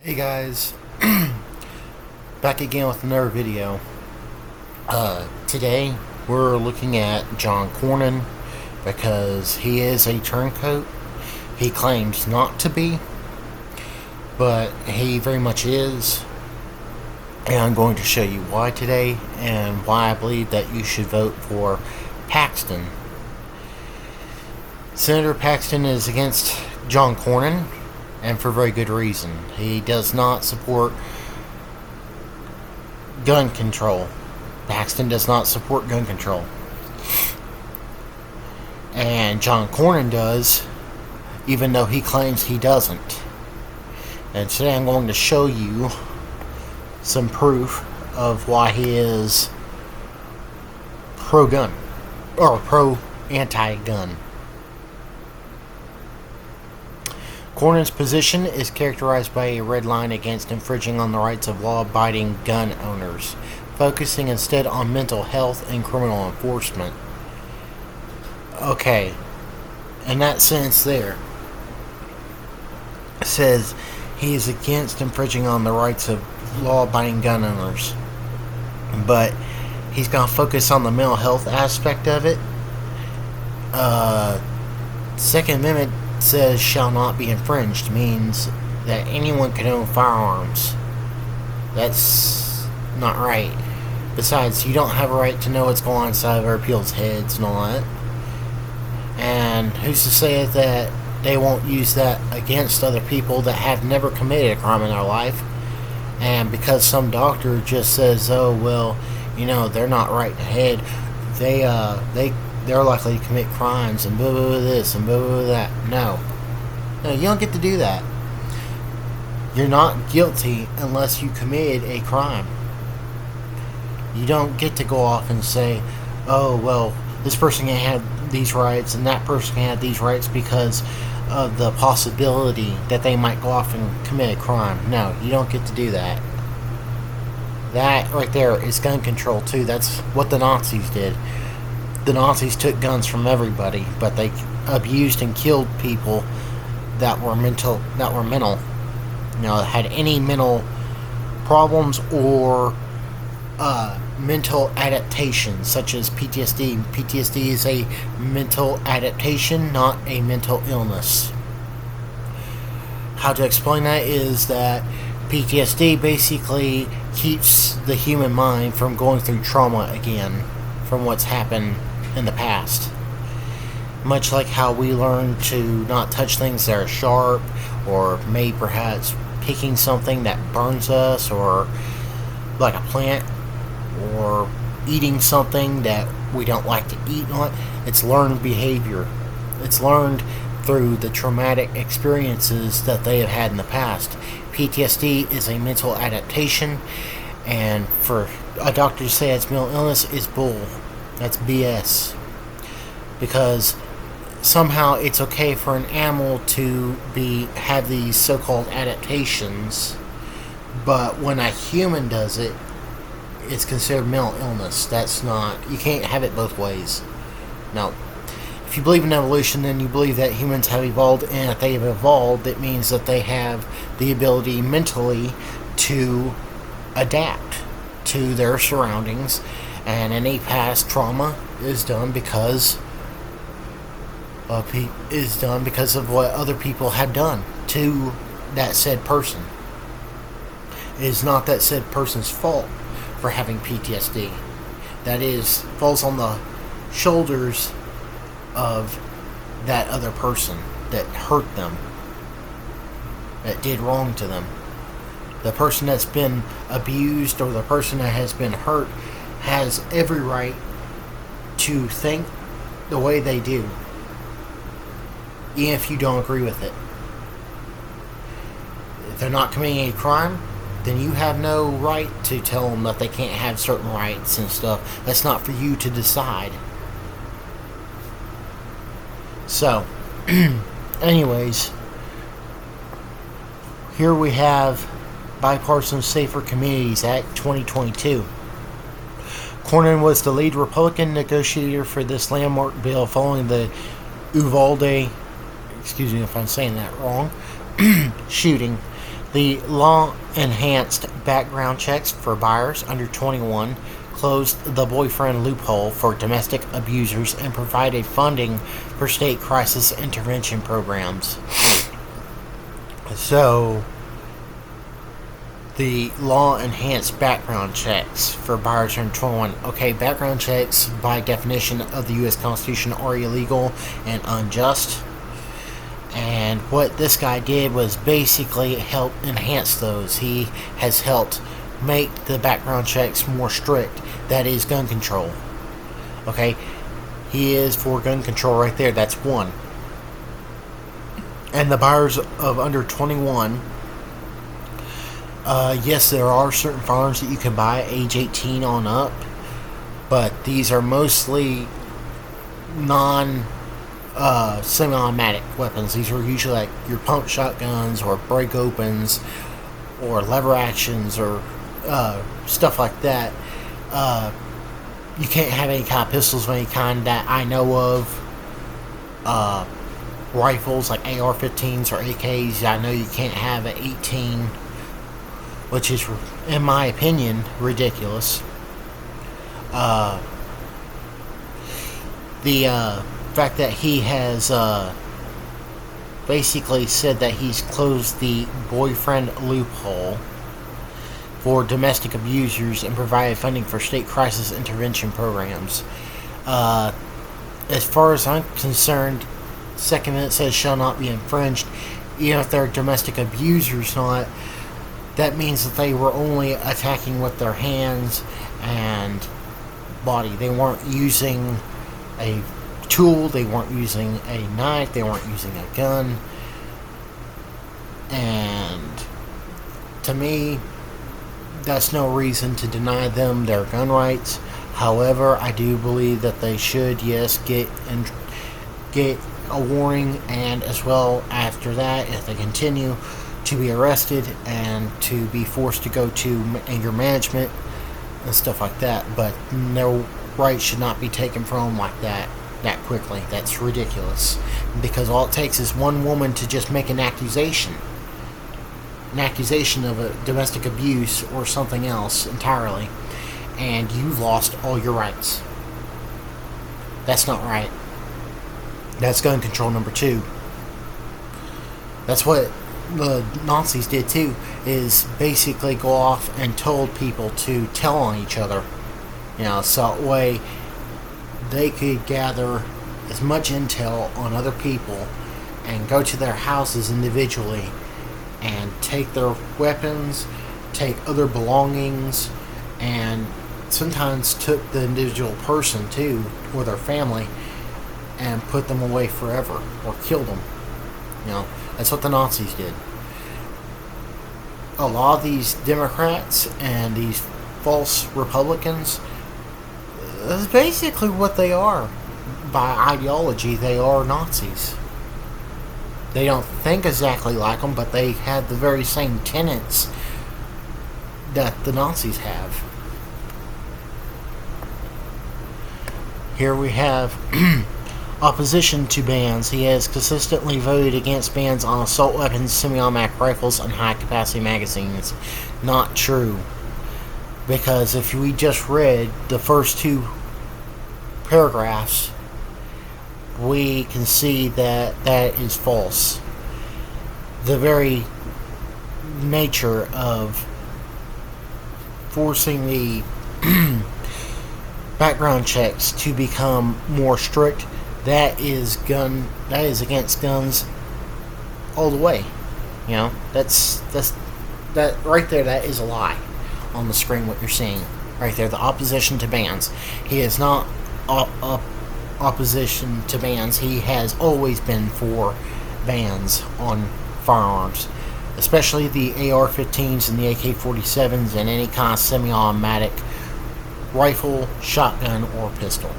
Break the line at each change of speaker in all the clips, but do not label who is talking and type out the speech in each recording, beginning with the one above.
Hey guys, back again with another video. Today we're looking at John Cornyn because he is a turncoat. He claims not to be, but he very much is. And I'm going to show you why today and why I believe that you should vote for Paxton. Senator Paxton is against John Cornyn, and for very good reason. He does not support gun control. Paxton does not support gun control. And John Cornyn does, even though he claims he doesn't. And today I'm going to show you some proof of why he is pro-gun, or pro-anti-gun. Cornyn's position is characterized by a red line against infringing on the rights of law-abiding gun owners, focusing instead on mental health and criminal enforcement. Okay, in that sense there, it says he is against infringing on the rights of law-abiding gun owners, but he's going to focus on the mental health aspect of it. Second Amendment says shall not be infringed means that anyone can own firearms. That's not right. Besides, you don't have a right to know what's going on inside of other people's heads and all that. And who's to say that they won't use that against other people that have never committed a crime in their life? And because some doctor just says, oh well, they're not right in the head, they're likely to commit crimes and blah blah blah this and blah blah blah that. No, you don't get to do that. You're not guilty unless you committed a crime. You don't get to go off and say, oh well, this person can have these rights and that person can have these rights because of the possibility that they might go off and commit a crime. No, you don't get to do that. That right there is gun control too. That's what the Nazis did. The Nazis took guns from everybody, but they abused and killed people that were mental, had any mental problems or mental adaptations, such as PTSD. PTSD is a mental adaptation, not a mental illness. How to explain that is that PTSD basically keeps the human mind from going through trauma again from what's happened in the past. Much like how we learn to not touch things that are sharp, or maybe perhaps picking something that burns us, or like a plant, or eating something that we don't like to eat on. It's learned behavior. It's learned through the traumatic experiences that they have had in the past. PTSD is a mental adaptation, and for a doctor to say it's mental illness is bull. That's BS. Because somehow it's okay for an animal to have these so-called adaptations, but when a human does it, it's considered mental illness. That's not. You can't have it both ways. No. If you believe in evolution, then you believe that humans have evolved, and if they have evolved, it means that they have the ability mentally to adapt to their surroundings, and any past trauma is done because of what other people have done to that said person. It is not that said person's fault for having PTSD. That falls on the shoulders of that other person that hurt them, that did wrong to them. The person that's been abused or the person that has been hurt has every right to think the way they do, even if you don't agree with it. If they're not committing a crime, then you have no right to tell them that they can't have certain rights and stuff. That's not for you to decide. So, anyways, here we have Bipartisan Safer Communities Act 2022. Cornyn was the lead Republican negotiator for this landmark bill following the Uvalde, excuse me if I'm saying that wrong, shooting The law enhanced background checks for buyers under 21, closed the boyfriend loophole for domestic abusers, and provided funding for state crisis intervention programs. So, the law enhanced background checks for buyers under 21. Okay, background checks, by definition of the U.S. Constitution, are illegal and unjust. And what this guy did was basically help enhance those. He has helped make the background checks more strict. That is gun control. Okay? He is for gun control right there. That's one. And the buyers of under 21, yes, there are certain firearms that you can buy age 18 on up, but these are mostly semi-automatic weapons. These are usually like your pump shotguns or break opens or lever actions or stuff like that. You can't have any kind of pistols of any kind that I know of. Rifles like AR-15s or AKs, I know you can't have at 18, which is, in my opinion, ridiculous. The fact that he has basically said that he's closed the boyfriend loophole for domestic abusers and provided funding for state crisis intervention programs. As far as I'm concerned, Second Amendment says shall not be infringed, even if they're domestic abusers. Not that means that they were only attacking with their hands and body. They weren't using a tool, they weren't using a knife, they weren't using a gun. And to me, that's no reason to deny them their gun rights. However, I do believe that they should, yes, get a warning, and as well after that, if they continue, to be arrested and to be forced to go to anger management and stuff like that. But their rights should not be taken from them like that quickly. That's ridiculous, because all it takes is one woman to just make an accusation of a domestic abuse or something else entirely, and you lost all your rights. That's not right. That's gun control number 2. That's what the Nazis did too, is basically go off and told people to tell on each other. So that way they could gather as much intel on other people and go to their houses individually and take their weapons, take other belongings, and sometimes took the individual person too, or their family, and put them away forever, or killed them. That's what the Nazis did. A lot of these Democrats and these false Republicans, that's basically what they are. By ideology, they are Nazis. They don't think exactly like them, but they have the very same tenets that the Nazis have. Here we have opposition to bans. He has consistently voted against bans on assault weapons, semi-automatic rifles, and high-capacity magazines. Not true. Because if we just read the first 2 paragraphs, we can see that that is false. The very nature of forcing the background checks to become more strict, that is against guns all the way. That's that right there. That is a lie on the screen. What you're seeing right there, the opposition to bans. He is not opposition to bans. He has always been for bans on firearms, especially the AR-15s and the AK-47s and any kind of semi-automatic rifle, shotgun, or pistol.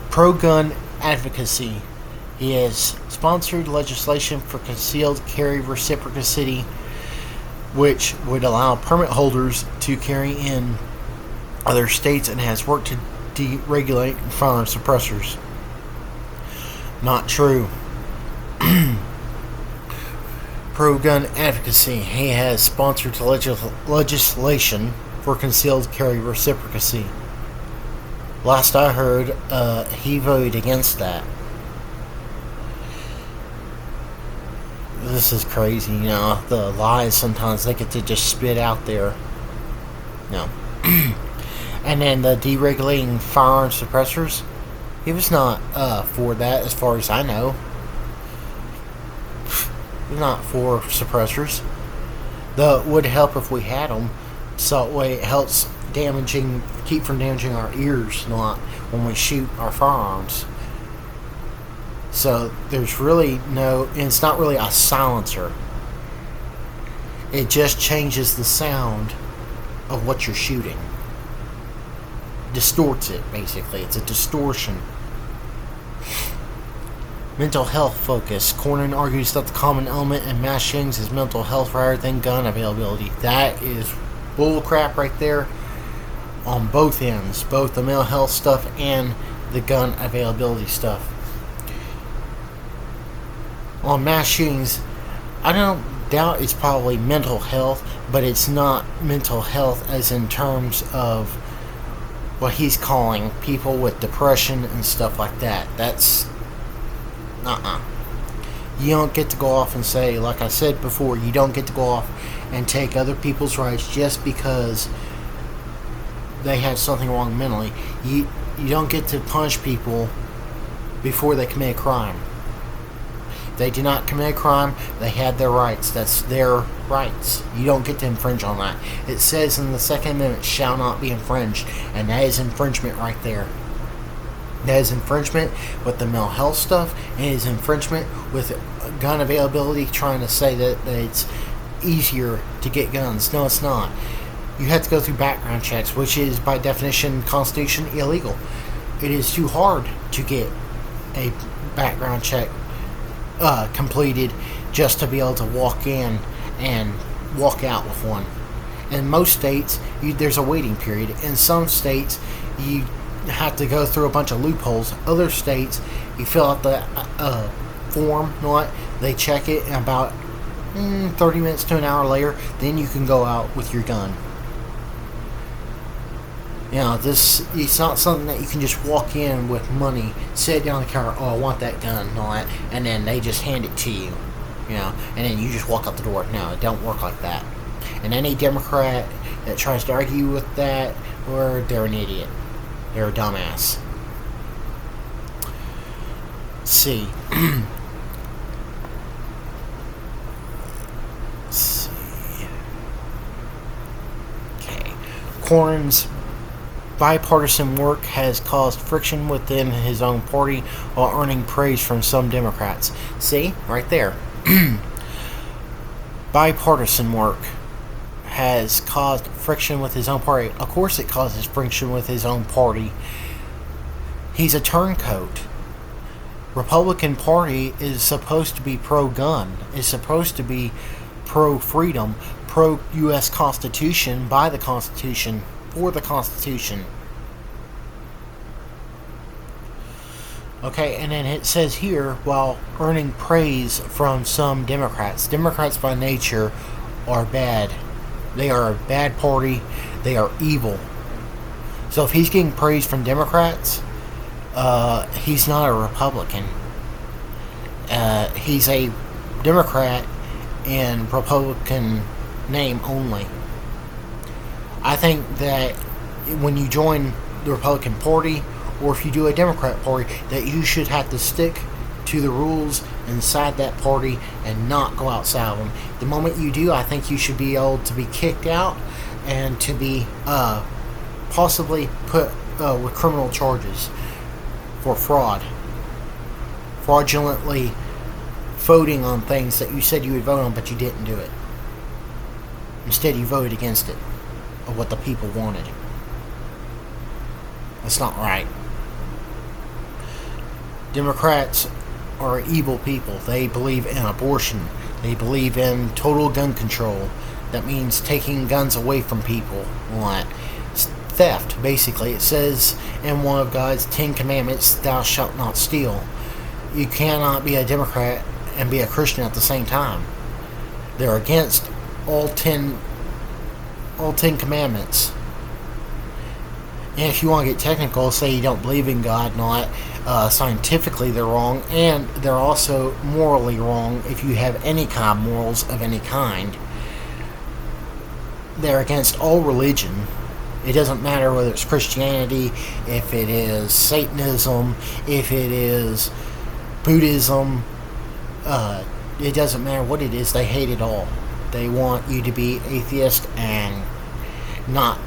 Pro-gun advocacy. He has sponsored legislation for concealed carry reciprocity, which would allow permit holders to carry in other states, and has worked to deregulate firearm suppressors. Not true. pro-gun advocacy. He has sponsored legislation for concealed carry reciprocacy. Last I heard, he voted against that. This is crazy, the lies sometimes they get to just spit out there. And then the deregulating firearm suppressors, he was not for that as far as I know. He's not for suppressors. Though it would help if we had them, so that way it helps keep from damaging our ears not when we shoot our firearms. So there's really it's not really a silencer. It just changes the sound of what you're shooting. Distorts it, basically. It's a distortion. Mental health focus. Cornyn argues that the common element in mass shootings is mental health rather than gun availability. That is bullcrap right there on both ends. Both the mental health stuff and the gun availability stuff. On mass shootings, I don't doubt it's probably mental health, but it's not mental health as in terms of what he's calling people with depression and stuff like that. That's you don't get to go off and say, like I said before, you don't get to go off and take other people's rights just because they have something wrong mentally. You don't get to punish people before they commit a crime. They did not commit a crime. They had their rights. That's their rights. You don't get to infringe on that. It says in the Second Amendment, shall not be infringed. And that is infringement right there. That is infringement with the mental health stuff. And it is infringement with gun availability, trying to say that it's easier to get guns. No, it's not. You have to go through background checks, which is, by definition, Constitution illegal. It is too hard to get a background check completed just to be able to walk in and walk out with one. In most states, there's a waiting period. In some states, you have to go through a bunch of loopholes. Other states, you fill out the form, they check it, and about 30 minutes to an hour later, then you can go out with your gun. It's not something that you can just walk in with money, sit down in the car, I want that gun, and all that, and then they just hand it to you, and then you just walk out the door. No, it don't work like that. And any Democrat that tries to argue with that, or they're an idiot. They're a dumbass. Let's see. Okay. Cornyn's bipartisan work has caused friction within his own party while earning praise from some Democrats. See? Right there. Bipartisan work has caused friction with his own party. Of course it causes friction with his own party. He's a turncoat. Republican Party is supposed to be pro-gun. Is supposed to be pro-freedom, pro-U.S. Constitution, by the Constitution, for the Constitution. Okay, and then it says here, while earning praise from some Democrats. Democrats by nature are bad. They are a bad party. They are evil. So if he's getting praise from Democrats, he's not a Republican. He's a Democrat in Republican name only. I think that when you join the Republican Party, or if you do a Democrat Party, that you should have to stick to the rules inside that party and not go outside of them. The moment you do, I think you should be able to be kicked out and to be possibly put with criminal charges for fraudulently voting on things that you said you would vote on, but you didn't do it. Instead, you voted against it, of what the people wanted. That's not right. Democrats are evil people. They believe in abortion. They believe in total gun control. That means taking guns away from people. It's theft, basically. It says in one of God's 10 Commandments, thou shalt not steal. You cannot be a Democrat and be a Christian at the same time. They're against all 10 commandments. And if you want to get technical, say you don't believe in God and all that, scientifically they're wrong, and they're also morally wrong if you have any kind of morals of any kind. They're against all religion. It doesn't matter whether it's Christianity, if it is Satanism, if it is Buddhism. It doesn't matter what it is. They hate it all. They want you to be atheist and not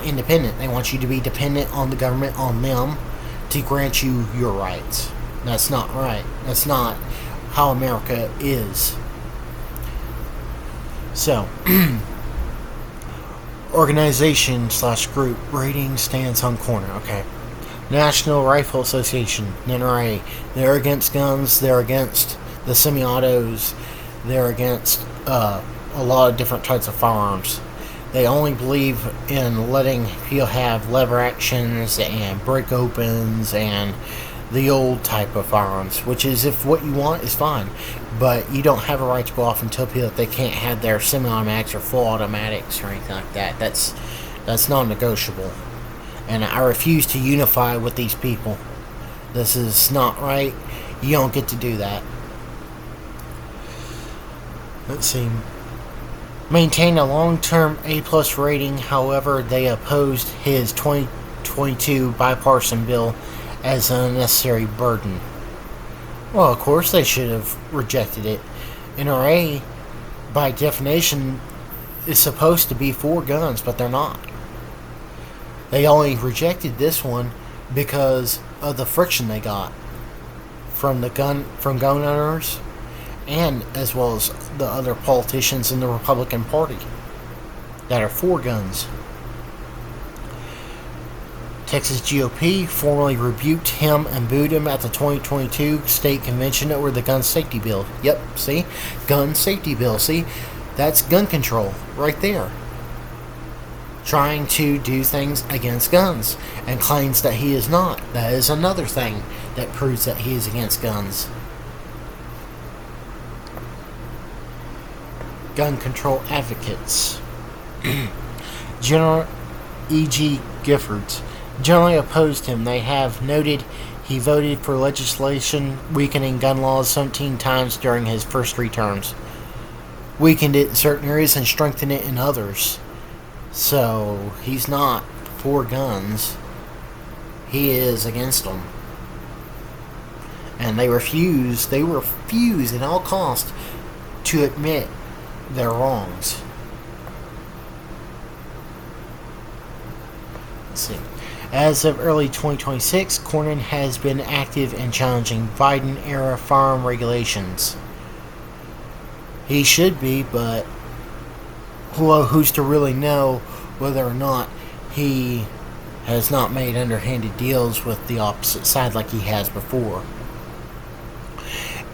independent. They want you to be dependent on the government, on them, to grant you your rights. That's not right. That's not how America is. So, organization/group rating stance on Cornyn. Okay. National Rifle Association, NRA. They're against guns. They're against the semi-autos. They're against a lot of different types of firearms. They only believe in letting people have lever actions and break opens and the old type of firearms, which is, if what you want is fine, but you don't have a right to go off and tell people that they can't have their semi-automatics or full automatics or anything like that. That's non-negotiable, and I refuse to unify with these people. This is not right. You don't get to do that. Let's see. Maintain a long-term A+ rating. However, they opposed his 2022 bipartisan bill as an unnecessary burden. Well, of course they should have rejected it. NRA, by definition, is supposed to be for guns, but they're not. They only rejected this one because of the friction they got from gun owners, and as well as the other politicians in the Republican Party that are for guns. Texas GOP formally rebuked him and booed him at the 2022 state convention over the gun safety bill. Yep, see? Gun safety bill. See? That's gun control right there. Trying to do things against guns, and claims that he is not. That is another thing that proves that he is against guns. Gun control advocates. General E.G. Giffords generally opposed him. They have noted he voted for legislation weakening gun laws 17 times during his first 3 terms. Weakened it in certain areas and strengthened it in others. So, he's not for guns. He is against them. And they refuse at all costs to admit their wrongs. Let's see. As of early 2026, Cornyn has been active in challenging Biden-era firearm regulations. He should be, but who's to really know whether or not he has not made underhanded deals with the opposite side like he has before.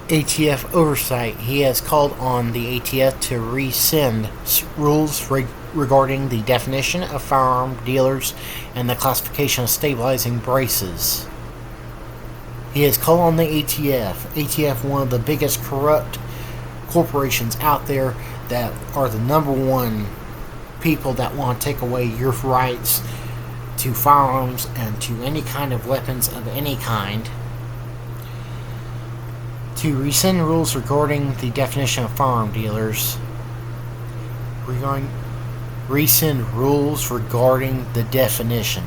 ATF oversight. He has called on the ATF to rescind rules regarding the definition of firearm dealers and the classification of stabilizing braces. He has called on the ATF. ATF, one of the biggest corrupt corporations out there, that are the number one people that want to take away your rights to firearms and to any kind of weapons of any kind, to rescind rules regarding the definition of firearm dealers. Rescind rules regarding the definition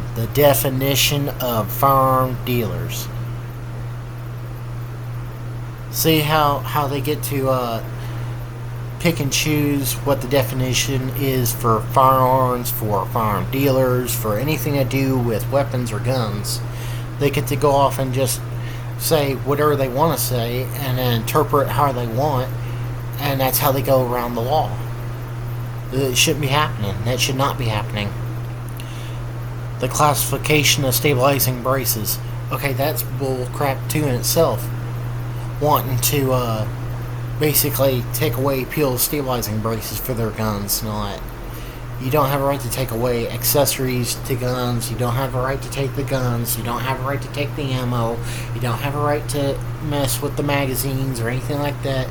of firearm dealers. See how they get to pick and choose what the definition is for firearms, for firearm dealers, for anything to do with weapons or guns. They get to go off and just say whatever they want to say and then interpret how they want, and that's how they go around the law. It shouldn't be happening. That should not be happening. The classification of stabilizing braces. Okay, that's bull crap too in itself. Wanting to basically take away people's stabilizing braces for their guns and all that. You don't have a right to take away accessories to guns. You don't have a right to take the guns. You don't have a right to take the ammo. You don't have a right to mess with the magazines or anything like that.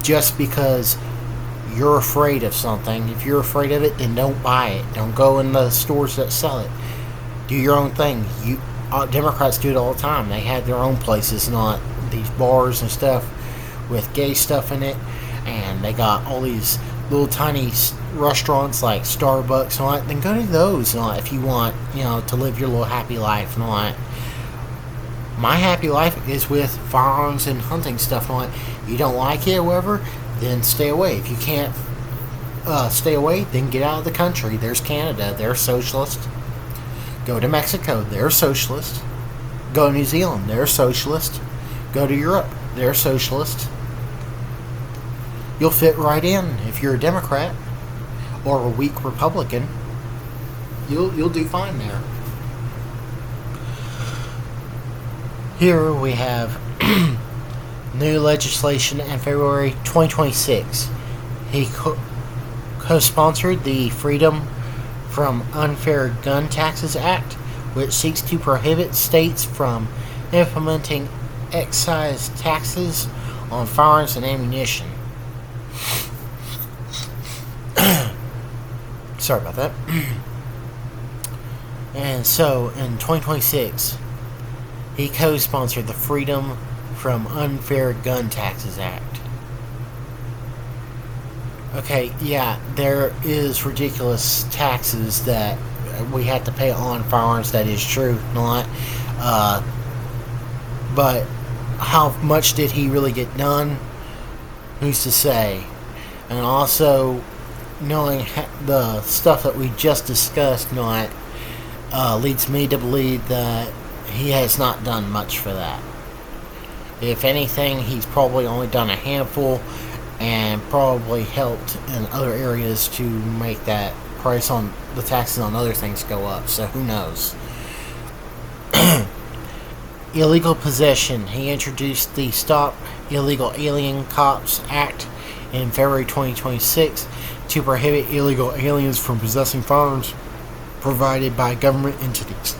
just because you're afraid of something. If you're afraid of it, then don't buy it. Don't go in the stores that sell it. Do your own thing. Democrats do it all the time. They have their own places, not these bars and stuff with gay stuff in it, and they got all these little tiny restaurants like Starbucks and all that. Then go to those and all that if you want, to live your little happy life and all that. My happy life is with firearms and hunting stuff and all that. You don't like it, however, then stay away. If you can't stay away, then get out of the country. There's Canada. They're socialist. Go to Mexico. They're socialist. Go to New Zealand. They're socialist. Go to Europe. They're socialist. You'll fit right in if you're a Democrat or a weak Republican. You'll do fine there. Here we have new legislation in February 2026. He co-sponsored the Freedom from Unfair Gun Taxes Act, which seeks to prohibit states from implementing excise taxes on firearms and ammunition. Sorry about that. And so, in 2026, he co-sponsored the Freedom from Unfair Gun Taxes Act. Okay, yeah, there is ridiculous taxes that we have to pay on firearms. That is true, not. But how much did he really get done? Who's to say? And also, knowing the stuff that we just discussed, leads me to believe that he has not done much for that. If anything, he's probably only done a handful and probably helped in other areas to make that price on the taxes on other things go up. So who knows? Illegal possession. He introduced the Stop Illegal Alien Cops Act in February 2026 to prohibit illegal aliens from possessing firearms provided by government entities.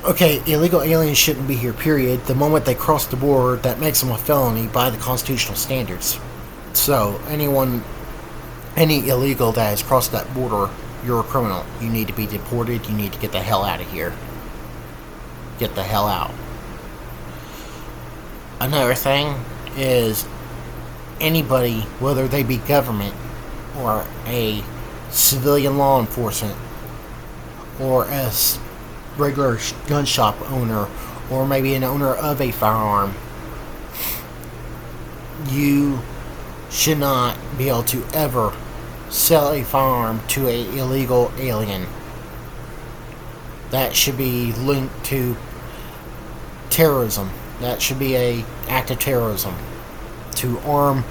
Okay, illegal aliens shouldn't be here, period. The moment they cross the border, that makes them a felony by the constitutional standards. So, any illegal that has crossed that border, you're a criminal. You need to be deported. You need to get the hell out of here. Get the hell out. Another thing is anybody, whether they be government or a civilian law enforcement or a regular gun shop owner or maybe an owner of a firearm, you should not be able to ever sell a firearm to a illegal alien. That should be linked to terrorism. That should be an act of terrorism. To arm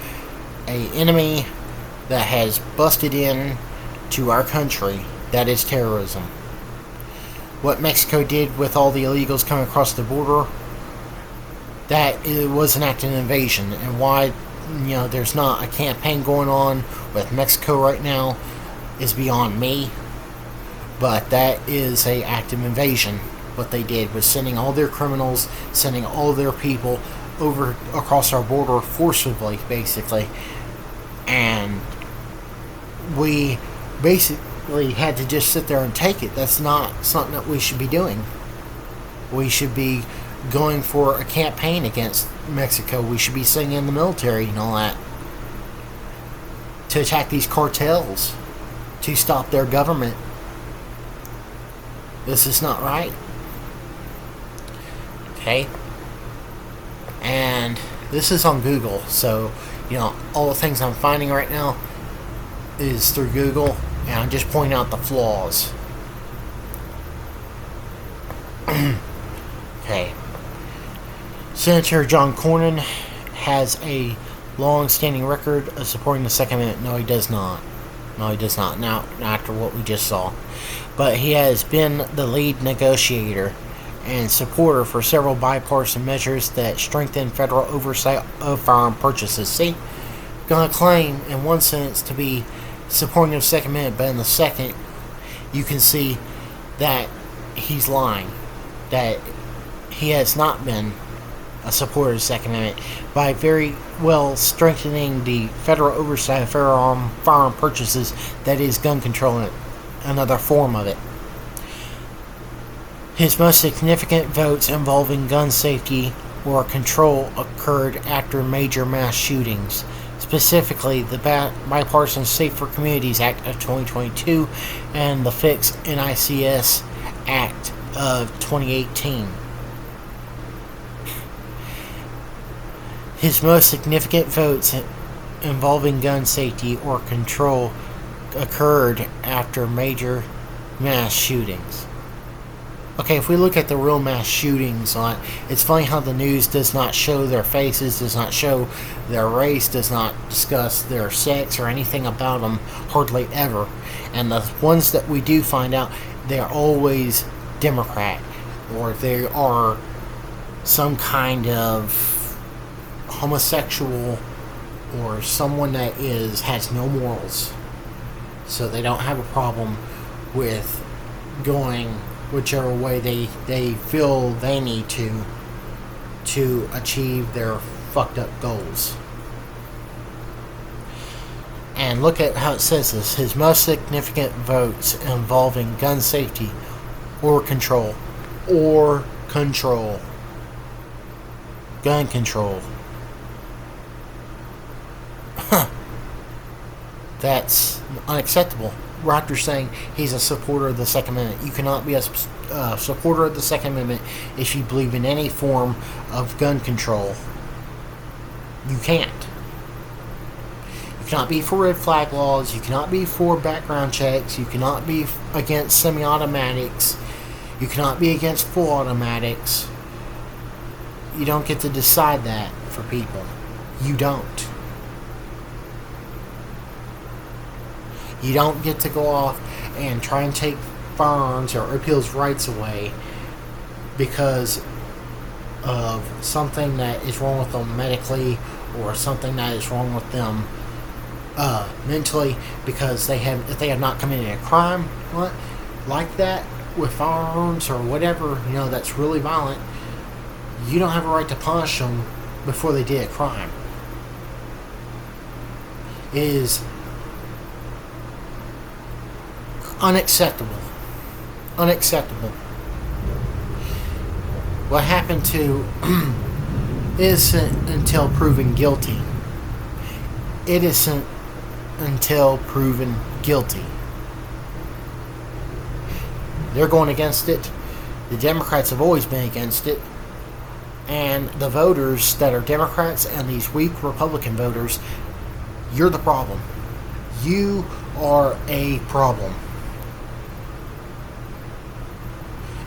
an enemy that has busted in to our country, that is terrorism. What Mexico did with all the illegals coming across the border, that it was an act of invasion. And why there's not a campaign going on with Mexico right now is beyond me. But that is an act of invasion. What they did was sending all their criminals, sending all their people over across our border forcibly, basically. And we basically had to just sit there and take it. That's not something that we should be doing. We should be going for a campaign against Mexico. We should be sending in the military and all that to attack these cartels, to stop their government. This is not right. Okay? And this is on Google, so all the things I'm finding right now is through Google, and I'm just pointing out the flaws. Okay. Senator John Cornyn has a long-standing record of supporting the Second Amendment. No, he does not. No, he does not. Now, after what we just saw. But he has been the lead negotiator and supporter for several bipartisan measures that strengthen federal oversight of firearm purchases. See, gonna claim in one sense to be supporting the Second Amendment, but in the second, you can see that he's lying. That he has not been a supporter of the Second Amendment by very well strengthening the federal oversight of firearm purchases, that is, gun control, another form of it. His most significant votes involving gun safety or control occurred after major mass shootings, specifically the Bipartisan Safer Communities Act of 2022 and the Fix NICS Act of 2018. His most significant votes involving gun safety or control occurred after major mass shootings. Okay, if we look at the real mass shootings on, it's funny how the news does not show their faces, does not show their race, does not discuss their sex or anything about them, hardly ever. And the ones that we do find out, they're always Democrat, or they are some kind of homosexual, or someone that has no morals. So they don't have a problem with going whichever way they feel they need to achieve their fucked up goals. And look at how it says this. His most significant votes involving gun safety or control. Gun control. That's unacceptable. After saying he's a supporter of the Second Amendment. You cannot be a supporter of the Second Amendment if you believe in any form of gun control. You can't. You cannot be for red flag laws. You cannot be for background checks. You cannot be against semi-automatics. You cannot be against full automatics. You don't get to decide that for people. You don't. You don't get to go off and try and take firearms or people's rights away because of something that is wrong with them medically, or something that is wrong with them mentally, because if they have not committed a crime like that with firearms or whatever, that's really violent. You don't have a right to punish them before they did a crime. It is unacceptable. What happened to innocent until proven guilty? Innocent until proven guilty. They're going against it. The Democrats have always been against it. And the voters that are Democrats and these weak Republican voters, you're the problem. You are a problem.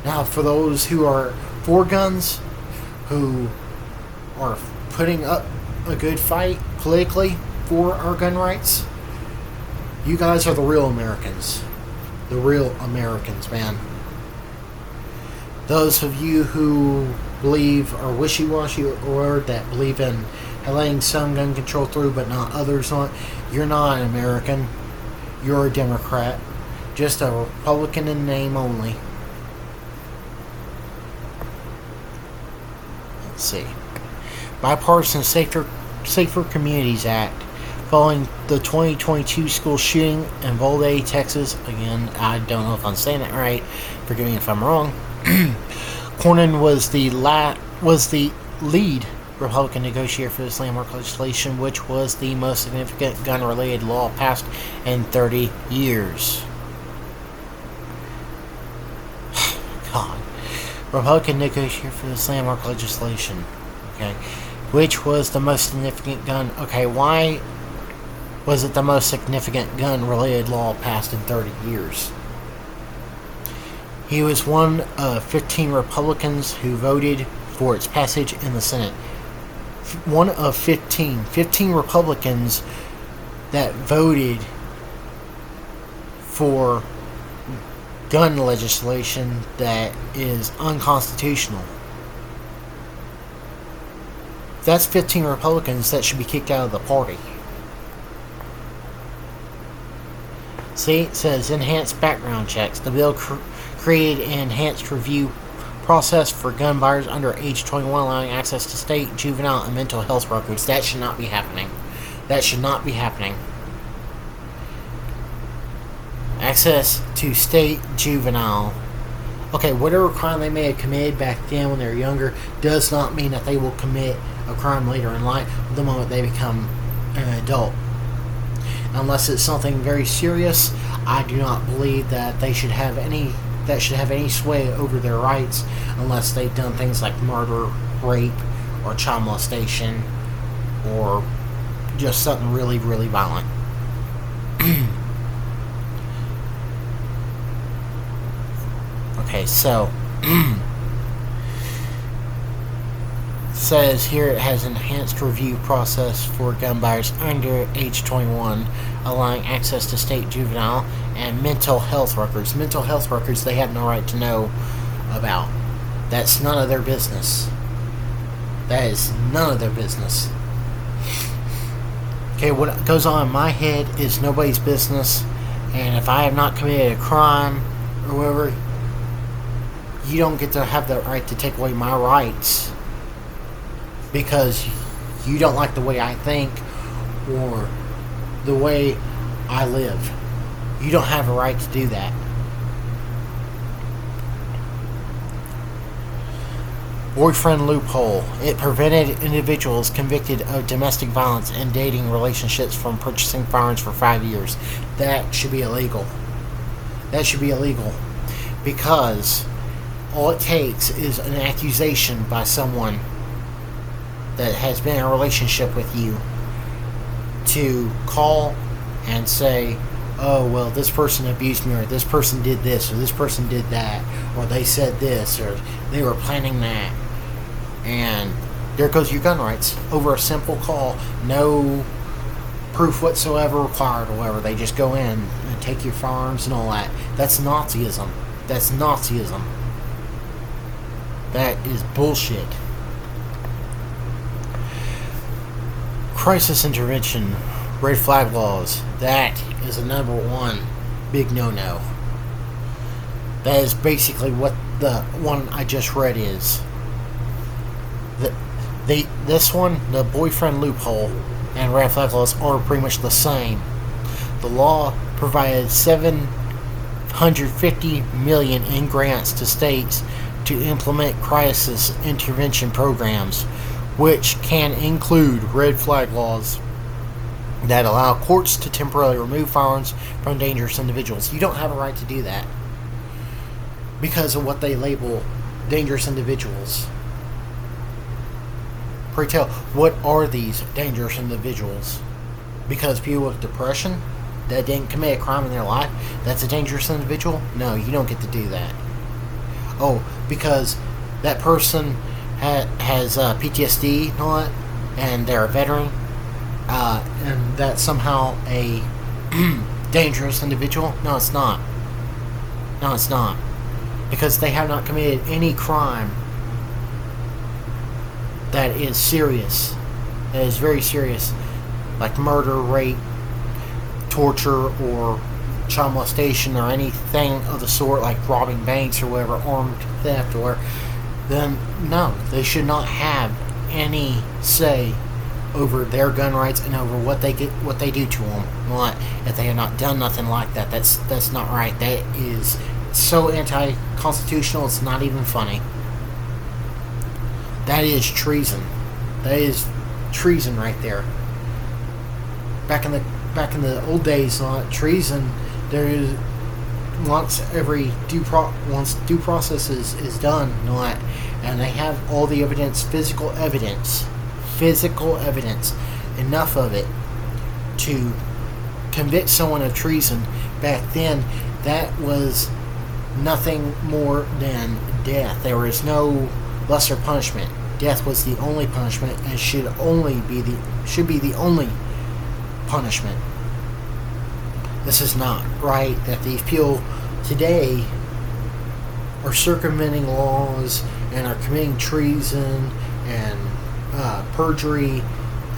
Now, for those who are for guns, who are putting up a good fight politically for our gun rights, you guys are the real Americans. The real Americans, man. Those of you who believe are wishy-washy, or that believe in letting some gun control through but not others on, you're not an American. You're a Democrat. Just a Republican in name only. Let's see. Bipartisan Safer Communities Act. Following the 2022 school shooting in Uvalde, Texas. Again, I don't know if I'm saying that right. Forgive me if I'm wrong. Cornyn was the lead Republican negotiator for this landmark legislation, which was the most significant gun-related law passed in 30 years. God. Republican negotiator for this landmark legislation. Okay. Which was the most significant gun... Okay, why was it the most significant gun-related law passed in 30 years? He was one of 15 Republicans who voted for its passage in the Senate. One of 15 Republicans that voted for gun legislation that is unconstitutional. That's 15 Republicans that should be kicked out of the party. See, it says enhanced background checks. The bill created an enhanced review process for gun buyers under age 21, allowing access to state, juvenile, and mental health records. That should not be happening. That should not be happening. Access to state, juvenile. Okay, whatever crime they may have committed back then when they were younger does not mean that they will commit a crime later in life the moment they become an adult. Unless it's something very serious, I do not believe that they should have any sway over their rights unless they've done things like murder, rape, or child molestation, or just something really, really violent. Okay, so says here it has enhanced review process for gun buyers under age 21, allowing access to state, juvenile, and mental health records. Mental health records they have no right to know about. That's none of their business. That is none of their business. Okay, what goes on in my head is nobody's business, and if I have not committed a crime or whatever, you don't get to have the right to take away my rights because you don't like the way I think or the way I live. You don't have a right to do that. Boyfriend loophole. It prevented individuals convicted of domestic violence and dating relationships from purchasing firearms for 5 years. That should be illegal. That should be illegal because all it takes is an accusation by someone that has been in a relationship with you to call and say, oh, well, this person abused me, or this person did this, or this person did that, or they said this, or they were planning that. And there goes your gun rights over a simple call. No proof whatsoever required or whatever. They just go in and take your firearms and all that. That's Nazism. That's Nazism. That is bullshit. Crisis intervention, red flag laws. That is a number one big no-no. That is basically what the one I just read is. This one, the boyfriend loophole, and red flag laws are pretty much the same. The law provided $750 million in grants to states to implement crisis intervention programs, which can include red flag laws that allow courts to temporarily remove firearms from dangerous individuals. You don't have a right to do that because of what they label dangerous individuals. Pray tell, what are these dangerous individuals? Because people with depression that didn't commit a crime in their life, that's a dangerous individual? No, you don't get to do that. Oh, because that person has PTSD and all that, and they're a veteran, and that's somehow a dangerous individual? No, it's not. No, it's not. Because they have not committed any crime that is serious. That is very serious. Like murder, rape, torture, or child molestation, or anything of the sort, like robbing banks or whatever, armed theft or whatever, then no, they should not have any say over their gun rights and over what they do to them. What if they have not done nothing like that? That's not right. That is so anti-constitutional. It's not even funny. That is treason. That is treason right there. Back in the old days, treason. There is once due process is done, and they have all the evidence, physical evidence, enough of it to convict someone of treason. Back then, that was nothing more than death. There was no lesser punishment. Death was the only punishment, and should be the only punishment. This is not right that these people today are circumventing laws and are committing treason and perjury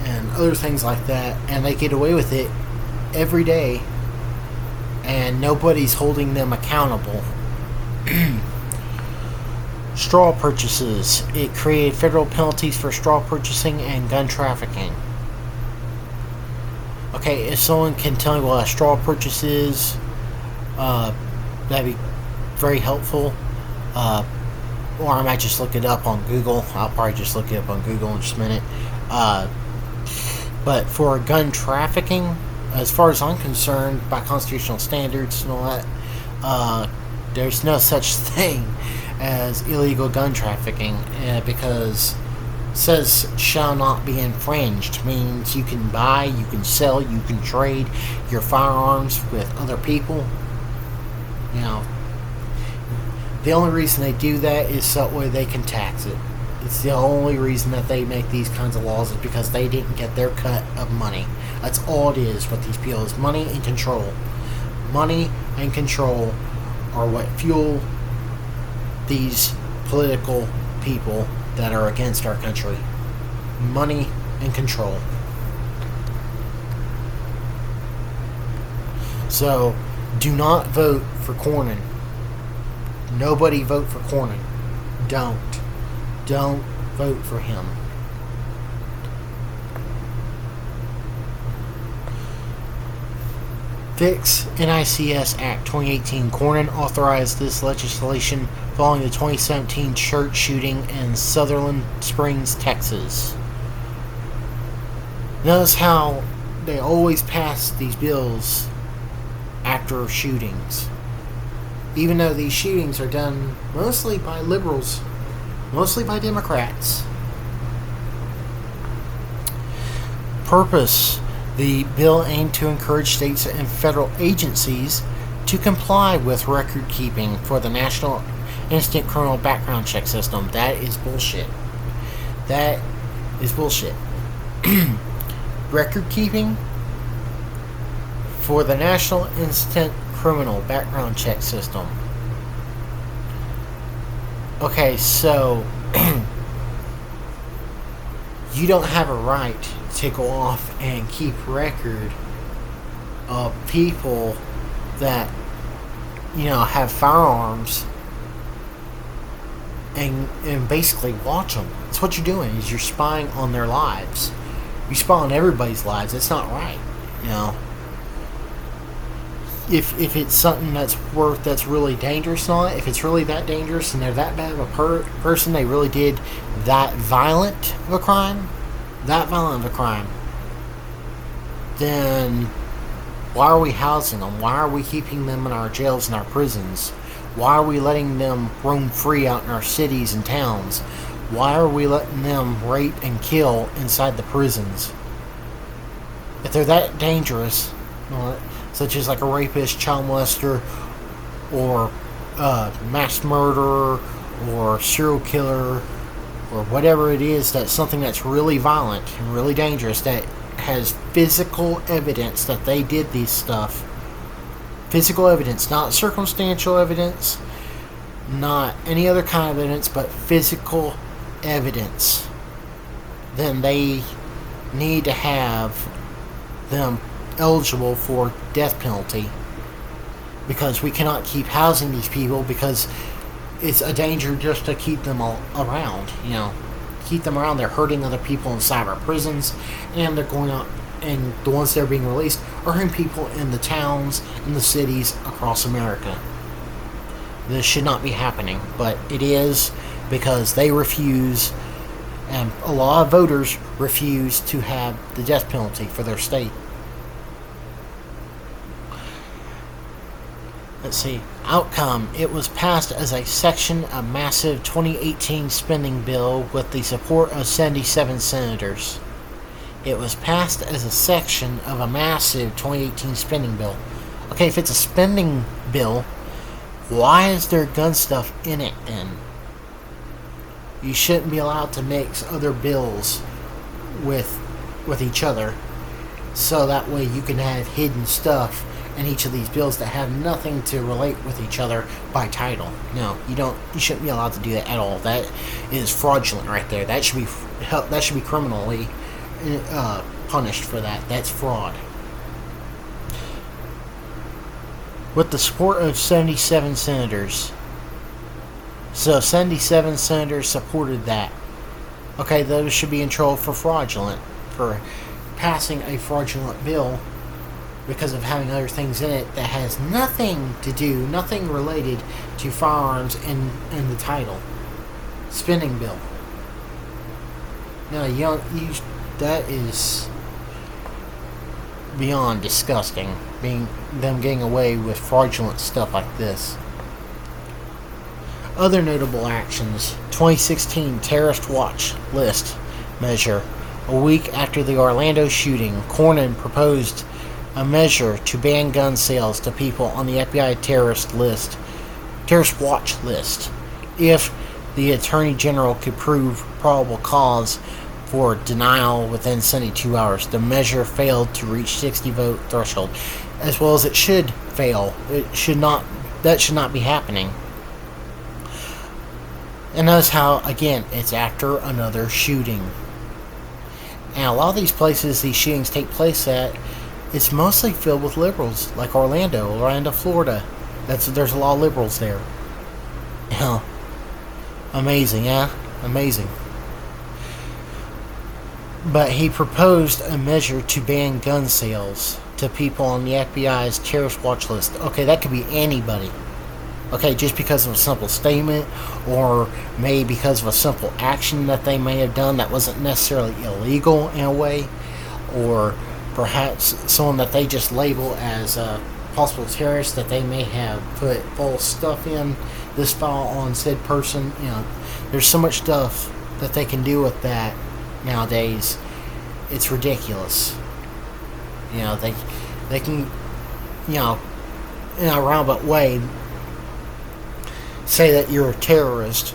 and other things like that, and they get away with it every day, and nobody's holding them accountable. Straw purchases. It created federal penalties for straw purchasing and gun trafficking. Okay, if someone can tell me what a straw purchase is, that'd be very helpful. Or I might just look it up on Google. I'll probably just look it up on Google in just a minute. But for gun trafficking, as far as I'm concerned, by constitutional standards and all that, there's no such thing as illegal gun trafficking, because it says shall not be infringed. Means you can buy, you can sell, you can trade your firearms with other people. You know, the only reason they do that is so that way they can tax it. It's the only reason that they make these kinds of laws, is because they didn't get their cut of money. That's all it is with these people, is money and control. Money and control are what fuel these political people that are against our country. Money and control. So, do not vote for Cornyn. Nobody vote for Cornyn. Don't vote for him. Fix NICS Act 2018. Cornyn authorized this legislation following the 2017 church shooting in Sutherland Springs, Texas. Notice how they always pass these bills after shootings. Even though these shootings are done mostly by liberals, mostly by Democrats. Purpose. The bill aimed to encourage states and federal agencies to comply with record keeping for the National Instant Criminal Background Check System. That is bullshit. That is bullshit. Record keeping for the National Instant Criminal Background Check System. Okay, so you don't have a right to go off and keep record of people that, you know, have firearms and basically watch them. That's what you're doing, is you're spying on their lives. You spy on everybody's lives. It's not right, you know. If it's something that's really dangerous, not if it's really that dangerous and they're that bad of a person, they really did that violent of a crime, then why are we housing them? Why are we keeping them in our jails and our prisons? Why are we letting them roam free out in our cities and towns? Why are we letting them rape and kill inside the prisons? If they're that dangerous, such as like a rapist, child molester, or mass murderer, or serial killer, or whatever it is, that's something that's really violent and really dangerous, that has physical evidence that they did these stuff. Physical evidence, not circumstantial evidence, not any other kind of evidence, but physical evidence. Then they need to have them eligible for death penalty, because we cannot keep housing these people, because it's a danger just to keep them all around, you know. Keep them around, they're hurting other people inside our prisons, and they're going out, and the ones that are being released are hurting people in the towns and the cities across America. This should not be happening, but it is, because they refuse, and a lot of voters refuse to have the death penalty for their state. Let's see. Outcome. It was passed as a section of massive 2018 spending bill with the support of 77 senators. It was passed as a section of a massive 2018 spending bill. Okay, if it's a spending bill, why is there gun stuff in it then? You shouldn't be allowed to mix other bills with each other, so that way you can have hidden stuff in each of these bills that have nothing to relate with each other by title. No, you shouldn't be allowed to do that at all. That is fraudulent right there. That should be criminally punished for that. That's fraud. With the support of 77 senators, So 77 senators supported that. Okay, those should be in trouble for fraudulent, for passing a fraudulent bill because of having other things in it that has nothing to do, nothing related to firearms in the title. Spending bill. No, that is beyond disgusting. Them getting away with fraudulent stuff like this. Other notable actions: 2016 terrorist watch list measure. A week after the Orlando shooting, Cornyn proposed a measure to ban gun sales to people on the FBI terrorist watch list, if the Attorney General could prove probable cause for denial within 72 hours. The measure failed to reach 60 vote threshold, as well as it should fail. That should not be happening. And notice how, again, it's after another shooting. And a lot of these places these shootings take place at, it's mostly filled with liberals, like Orlando, Florida. There's a lot of liberals there. Yeah. Amazing, yeah? Amazing. But he proposed a measure to ban gun sales to people on the FBI's terrorist watch list. Okay, that could be anybody. Okay, just because of a simple statement, or maybe because of a simple action that they may have done that wasn't necessarily illegal in a way, or perhaps someone that they just label as a possible terrorist, that they may have put false stuff in this file on said person. There's so much stuff that they can do with that nowadays. It's ridiculous. They can, in a roundabout way, say that you're a terrorist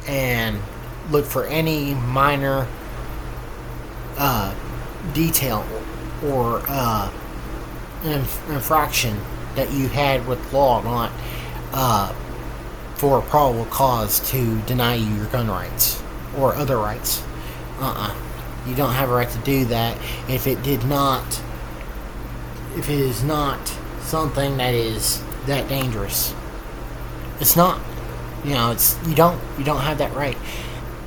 and look for any minor detail or infraction that you had with law, not for a probable cause to deny you your gun rights or other rights. You don't have a right to do that if it is not something that is that dangerous. It's not. It's you don't have that right.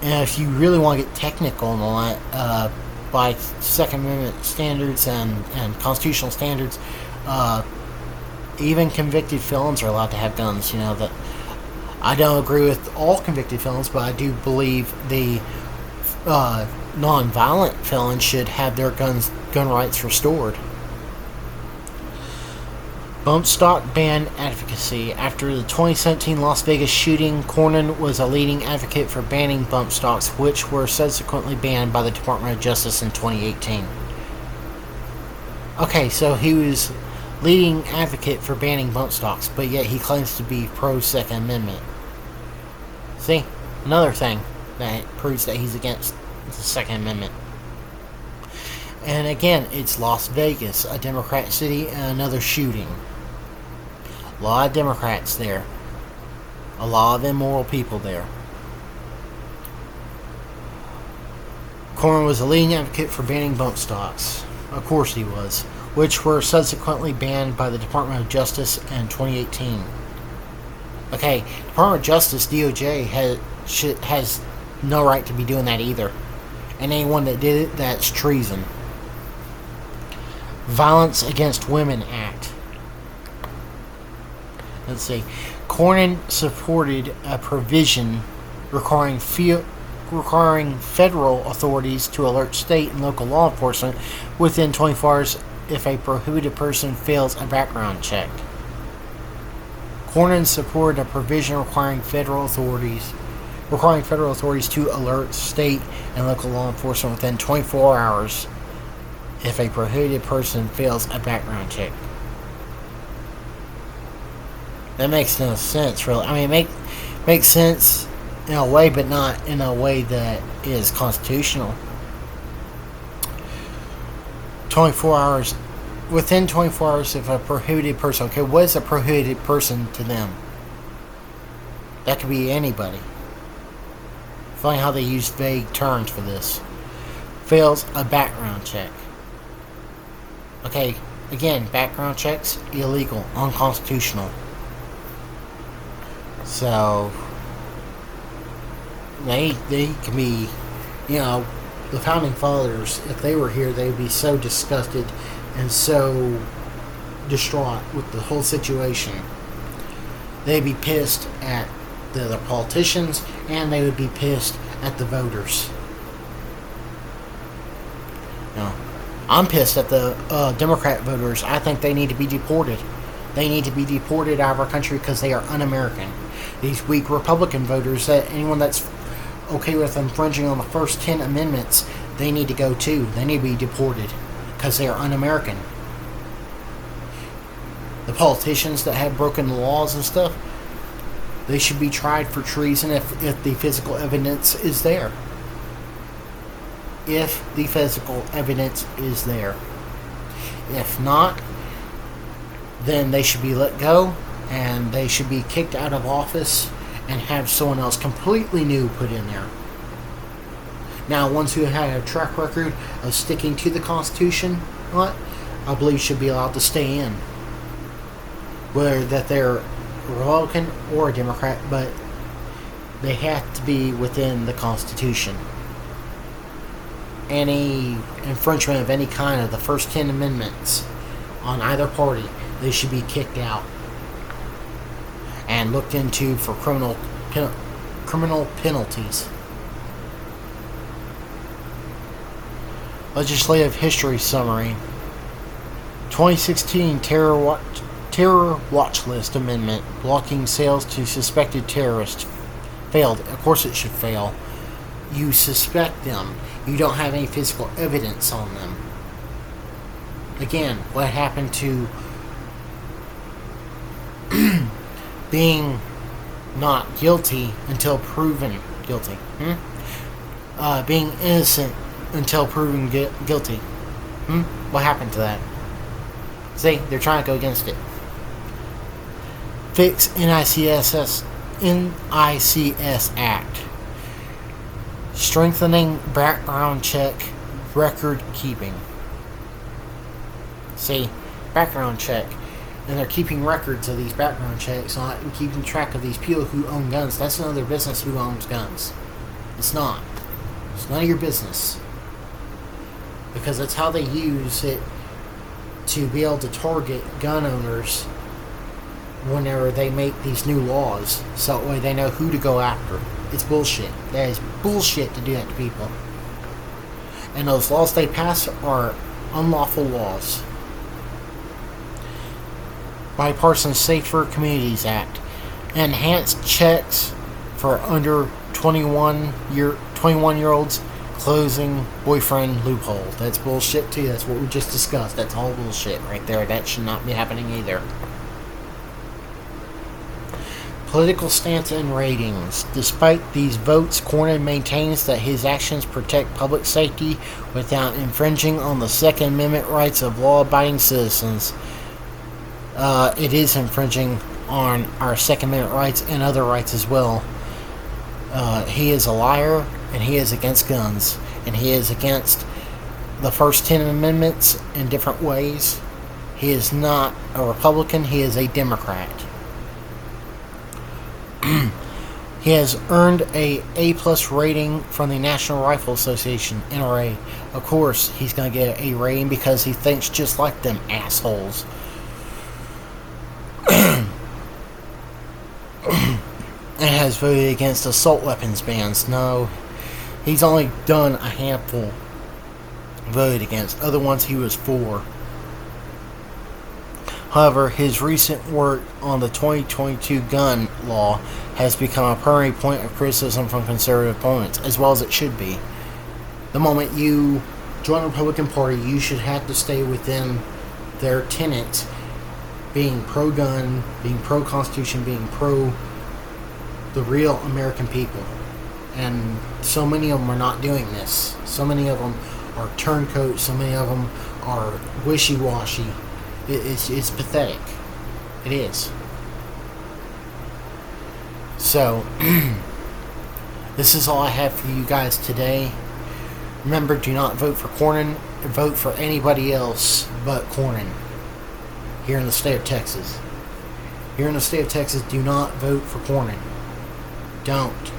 And if you really want to get technical and all that, by Second Amendment standards and constitutional standards, even convicted felons are allowed to have guns. That I don't agree with all convicted felons, but I do believe the non-violent felons should have their gun rights restored. Bump stock ban advocacy. After the 2017 Las Vegas shooting, Cornyn was a leading advocate for banning bump stocks, which were subsequently banned by the Department of Justice in 2018. Okay, so he was leading advocate for banning bump stocks, but yet he claims to be pro-Second Amendment. See? Another thing that proves that he's against the Second Amendment. And again, it's Las Vegas, a Democrat city, and another shooting. A lot of Democrats there. A lot of immoral people there. Cornyn was a leading advocate for banning bump stocks. Of course he was. Which were subsequently banned by the Department of Justice in 2018. Okay, Department of Justice, DOJ, has no right to be doing that either. And anyone that did it, that's treason. Violence Against Women Act. Let's see. Cornyn supported a provision requiring federal authorities to alert state and local law enforcement within 24 hours if a prohibited person fails a background check. Cornyn supported a provision requiring federal authorities to alert state and local law enforcement within 24 hours if a prohibited person fails a background check. That makes no sense, really. I mean, it makes sense in a way, but not in a way that is constitutional. 24 hours. Within 24 hours, if a prohibited person... Okay, what is a prohibited person to them? That could be anybody. Funny how they use vague terms for this. Fails a background check. Okay, again, background checks, illegal, unconstitutional. So they can be, you know, the founding fathers, if they were here, they'd be so disgusted and so distraught with the whole situation. They'd be pissed at the politicians, and they would be pissed at the voters. No, I'm pissed at the Democrat voters. I think they need to be deported. They need to be deported out of our country because they are un-American. These weak Republican voters, that anyone that's okay with infringing on the first 10 amendments, they need to go too. They need to be deported because they are un-American. The politicians that have broken the laws and stuff, they should be tried for treason if the physical evidence is there. If the physical evidence is there. If not, then they should be let go and they should be kicked out of office and have someone else completely new put in there. Now, ones who had a track record of sticking to the Constitution, I believe should be allowed to stay in. Whether that they're Republican or a Democrat, but they have to be within the Constitution. Any infringement of any kind of the first 10 amendments on either party, they should be kicked out and looked into for criminal penalties. Legislative history summary. 2016 Terror Watch List Amendment blocking sales to suspected terrorists failed. Of course it should fail. You suspect them. You don't have any physical evidence on them. Again, what happened to being not guilty until proven guilty? Being innocent until proven guilty. What happened to that? See, they're trying to go against it. Fix NICS Act. Strengthening background check record keeping. See, background check. And they're keeping records of these background checks and keeping track of these people who own guns. That's none of their business who owns guns. It's not. It's none of your business. Because that's how they use it to be able to target gun owners whenever they make these new laws. So that way they know who to go after. It's bullshit. That is bullshit to do that to people. And those laws they pass are unlawful laws. Bipartisan Safer Communities Act. Enhanced checks for under 21-year-olds. Closing boyfriend loophole. That's bullshit too. That's what we just discussed. That's all bullshit right there. That should not be happening either. Political stance and ratings. Despite these votes, Cornyn maintains that his actions protect public safety without infringing on the Second Amendment rights of law-abiding citizens. It is infringing on our Second Amendment rights and other rights as well. He is a liar, and he is against guns, and he is against the first 10 amendments in different ways. He is not a Republican, he is a Democrat. He has earned a A+ rating from the National Rifle Association, NRA. Of course, he's going to get an A rating because he thinks just like them assholes. And has voted against assault weapons bans. No, he's only done a handful voted against. Other ones he was for. However, his recent work on the 2022 gun law has become a primary point of criticism from conservative opponents, as well as it should be. The moment you join the Republican Party, you should have to stay within their tenets, being pro-gun, being pro-Constitution, being pro the real American people. And so many of them are not doing this. So many of them are turncoats. So many of them are wishy-washy. It's pathetic. It is. So, this is all I have for you guys today. Remember, do not vote for Cornyn. Vote for anybody else but Cornyn here in the state of Texas. here in the state of Texas, do not vote for Cornyn. Don't.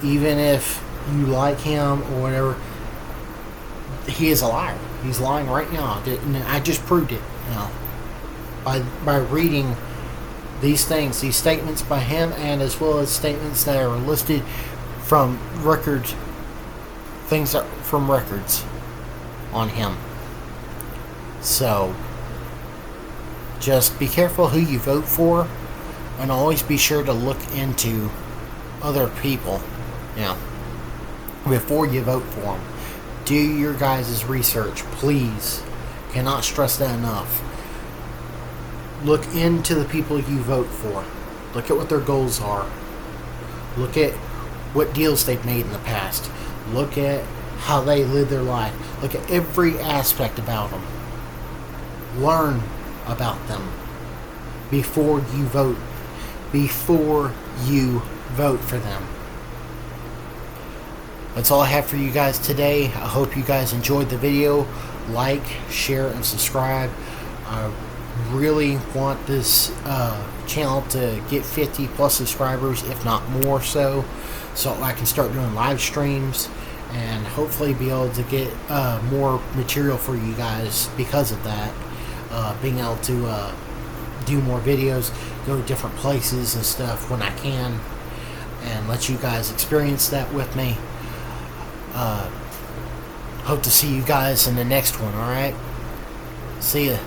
Even if you like him or whatever, he is a liar. He's lying right now. I just proved it now by reading these things, these statements by him, and as well as statements that are listed from records, from records on him. So just be careful who you vote for, and always be sure to look into other people, before you vote for them. Do your guys' research, please. Cannot stress that enough. Look into the people you vote for. Look at what their goals are. Look at what deals they've made in the past. Look at how they live their life. Look at every aspect about them. Learn about them before you vote. Before you vote for them. That's all I have for you guys today. I hope you guys enjoyed the video. Like, share, and subscribe. I really want this channel to get 50 plus subscribers, if not more so I can start doing live streams and hopefully be able to get more material for you guys because of that. Being able to do more videos, go to different places and stuff when I can, and let you guys experience that with me. Hope to see you guys in the next one, alright? See ya.